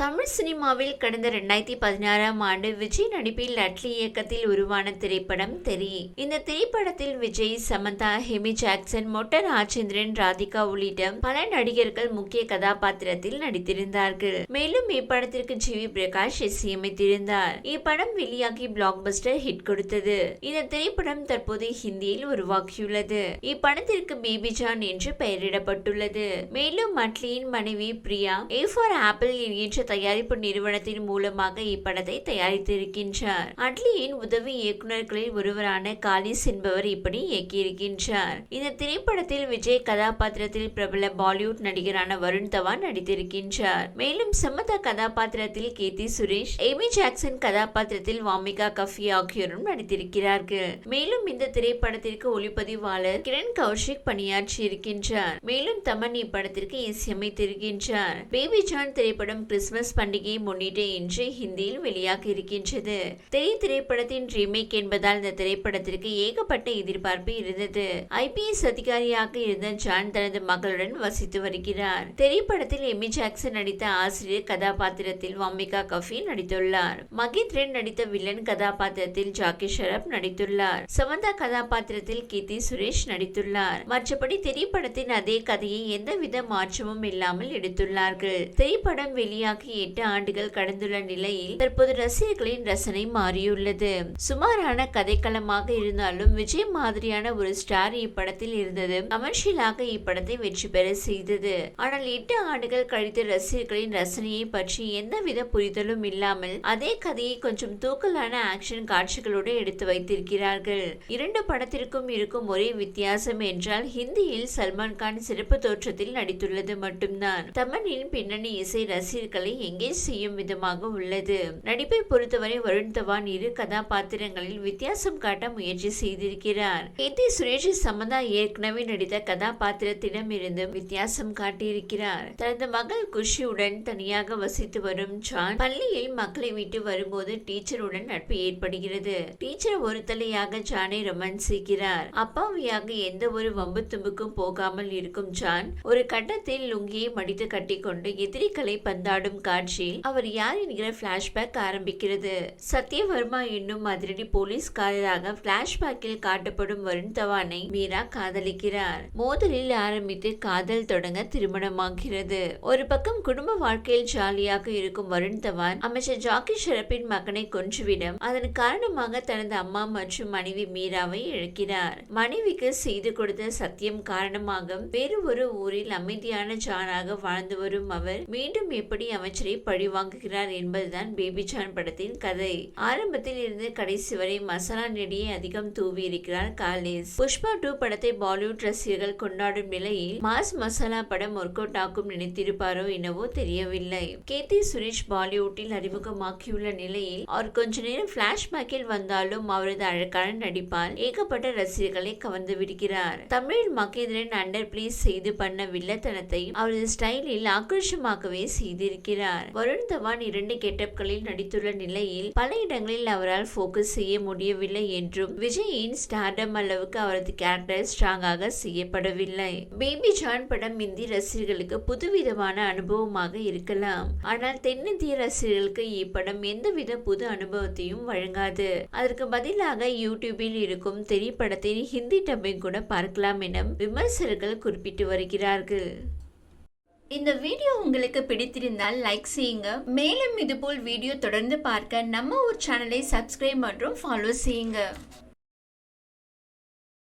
தமிழ் சினிமாவில் கடந்த 2016ஆம் ஆண்டு விஜய் நடிப்பில் அட்லி இயக்கத்தில் உருவான திரைப்படம் தெரி. இந்த திரைப்படத்தில் விஜய், சமந்தா, ஹெமி ஜாக்சன், மொட்ட ராஜேந்திரன், ராதிகா உள்ளிட்ட பல நடிகர்கள் முக்கிய கதாபாத்திரத்தில் நடித்திருந்தார்கள். மேலும் இப்படத்திற்கு ஜிவி பிரகாஷ் இசையமைத்திருந்தார். இப்படம் வெளியாகி பிளாக் பஸ்டர் ஹிட் கொடுத்தது. இந்த திரைப்படம் தற்போது ஹிந்தியில் உருவாக்கியுள்ளது. இப்படத்திற்கு பேபி ஜான் என்று பெயரிடப்பட்டுள்ளது. மேலும் அட்லியின் மனைவி பிரியா A4 ஆப்பிள் என்கின்ற தயாரிப்பு நிறுவனத்தின் மூலமாக இப்படத்தை தயாரித்திருக்கின்றார். அட்லியின் உதவி இயக்குநர்களில் ஒருவரான காலிஸ் என்பவர் இப்படி இயக்கியிருக்கின்றார். இந்த திரைப்படத்தில் விஜய் கதாபாத்திரத்தில் பிரபல பாலிவுட் நடிகரான வருண் தவான் நடித்திருக்கின்றார். மேலும் சமந்தா கதாபாத்திரத்தில் கீர்த்தி சுரேஷ், எமி ஜாக்சன் கதாபாத்திரத்தில் வாமிகா கஃபி ஆகியோரும் நடித்திருக்கிறார்கள். மேலும் இந்த திரைப்படத்திற்கு ஒளிப்பதிவாளர் கிரண் கௌஷிக் பணியாற்றியிருக்கின்றார். மேலும் தமன் இப்படத்திற்கு இசையமைத்திருக்கின்றார். பேபி ஜான் திரைப்படம் கிறிஸ்துமஸ் பண்டிகையை முன்னிட்டு இன்று ஹிந்தியில் வெளியாக இருக்கின்றது. திரைப்படத்தின் ரீமேக் என்பதால் இந்த திரைப்படத்திற்கு ஏகப்பட்ட எதிர்பார்ப்பு இருந்தது. IPS அதிகாரியாக இருந்த ஜான் தனது மகளுடன் வசித்து வருகிறார். திரைப்படத்தில் எமி ஜாக்சன் நடித்த ஆசிரியர் கதாபாத்திரத்தில் வாமிகா கஃபி நடித்துள்ளார். மகேந்திரன் நடித்த வில்லன் கதாபாத்திரத்தில் ஜாக்கி ஷெராப் நடித்துள்ளார். சமந்தா கதாபாத்திரத்தில் கீர்த்தி சுரேஷ் நடித்துள்ளார். மற்றபடி திரைப்படத்தின் அதே கதையை எந்தவித மாற்றமும் இல்லாமல் எடுத்துள்ளார்கள். திரைப்படம் வெளியாகி 8 ஆண்டுகள் கடந்துள்ள நிலையில் தற்போது ரசிகர்களின் ரசனை மாறியுள்ளது. சுமாரான கதைக்களமாக இருந்தாலும் விஜய் மாதிரியான ஒரு ஸ்டார் இப்படத்தில் இருந்தது கமர்ஷியலாக இப்படத்தை வெற்றி பெற செய்தது. ஆனால் 8 ஆண்டுகள் கழித்து ரசிகர்களின் ரசனையை பற்றி எந்தவித புரிதலும் இல்லாமல் அதே கதையை கொஞ்சம் தூக்கலான ஆக்ஷன் காட்சிகளோடு எடுத்து வைத்திருக்கிறார்கள். 2 படத்திற்கும் இருக்கும் ஒரே வித்தியாசம் என்றால் ஹிந்தியில் சல்மான் கான் சிறப்பு தோற்றத்தில் நடித்துள்ளது மட்டும்தான். தமனின் பின்னணி இசை ரசிகர்களை எங்கேஜ் செய்யும் விதமாக உள்ளது. நடிப்பை பொறுத்தவரை வருண் தவான் 2 கதாபாத்திரங்களில் வித்தியாசம் காட்ட முயற்சி செய்திருக்கிறார். கீர்த்தி சுரேஷ் சமந்தா ஏற்கனவே நடித்த கதாபாத்திரத்திடம் இருந்து வித்தியாசம் காட்டியிருக்கிறார். தனது மகள் குஷியுடன் தனியாக வசித்து வரும் ஜான் பள்ளியில் மக்களை விட்டு வரும்போது டீச்சருடன் நட்பு ஏற்படுகிறது. டீச்சர் ஒரு தலையாக ஜானை ரொமான்ஸ் செய்கிறார். அப்பாவியாக எந்த ஒரு வம்பு தும்புக்கும் போகாமல் இருக்கும் ஜான் ஒரு கட்டத்தில் லுங்கியை மடித்து கட்டிக்கொண்டு எதிரிகளை பந்தாடும் காட்சியில் அவர் யார் என்கிற பிளாஷ்பேக் ஆரம்பிக்கிறது. சத்யவர்மா என்னும் அதிரடி போலீஸ்காரராக பிளாஷ்பேக்கில் காட்டப்படும் வருண் தவானை மீரா காதலிக்கிறார். மோதலில் ஆரம்பித்து காதல் தொடங்க திருமணமாகிறது. ஒரு பக்கம் குடும்ப வாழ்க்கையில் ஜாலியாக இருக்கும் வருண் தவான் அமைச்சர் ஜாக்கி ஷெராப்பின் மகனை கொன்றுவிடும். அதன் காரணமாக தனது அம்மா மற்றும் மனைவி மீராவை இழக்கிறார். மனைவிக்கு செய்து கொடுத்த சத்தியம் காரணமாக வேறு ஒரு ஊரில் அமைதியான ஜானாக வாழ்ந்து வரும் அவர் மீண்டும் எப்படி அமைச்சரை பழி வாங்குகிறார் என்பதுதான் பேபி ஜான் படத்தின் கதை. ஆரம்பத்தில் இருந்து கடைசி வரை மசாலா நெடியை அதிகம் தூவி இருக்கிறார் காலிஸ். புஷ்பா 2 படத்தை பாலிவுட் ரசிகர்கள் கொண்டாடும் நிலையில் மாஸ் மசாலா படம் ஒர்க் அவுட் ஆகும் நினைத்திருப்பாரோ என்னவோ தெரியவில்லை. கீர்த்தி சுரேஷ் பாலிவுட்டில் அறிமுகமாக்கியுள்ள நிலையில் அவர் கொஞ்ச நேரம் பிளாஷ்பேக்கில் வந்தாலும் அவரது அழகான நடிப்பால் ஏகப்பட்ட ரசிகர்களை கவர்ந்து விடுகிறார். தமிழில் மகேந்திரன் அண்டர் பிளே செய்து பண்ண வில்லத்தனத்தை அவரது ஸ்டைலில் ஆக்ரோஷமாகவே செய்திருக்கிறார். வருண் தவான் 2 கெட்டப்களில் நடித்துள்ள நிலையில் பல இடங்களில் அவரால் போக்கஸ் செய்ய முடியவில்லை என்றும் விஜயின் ஸ்டார்டம் அளவுக்கு அவரது கேரக்டர் ஸ்ட்ராங்காக செய்யப்படவில்லை. பேபி ஜான் படம் இந்திய ரசிகர்களுக்கு புதுவிதமான அனுபவமாக இருக்கலாம். ஆனால் தென்னிந்திய ரசிகர்களுக்கு இப்படம் எந்தவித புது அனுபவத்தையும் வழங்காது. அதற்கு பதிலாக யூடியூபில் இருக்கும் திரைப்படத்தின் ஹிந்தி டப்பிங் கூட பார்க்கலாம் என விமர்சகர்கள் குறிப்பிட்டு வருகிறார்கள். இந்த வீடியோ உங்களுக்கு பிடித்திருந்தால் லைக் செய்யுங்க. மேலும் இதுபோல் வீடியோ தொடர்ந்து பார்க்க நம்ம ஒரு சேனலை சப்ஸ்கிரைப் மற்றும் ஃபாலோ செய்யுங்க.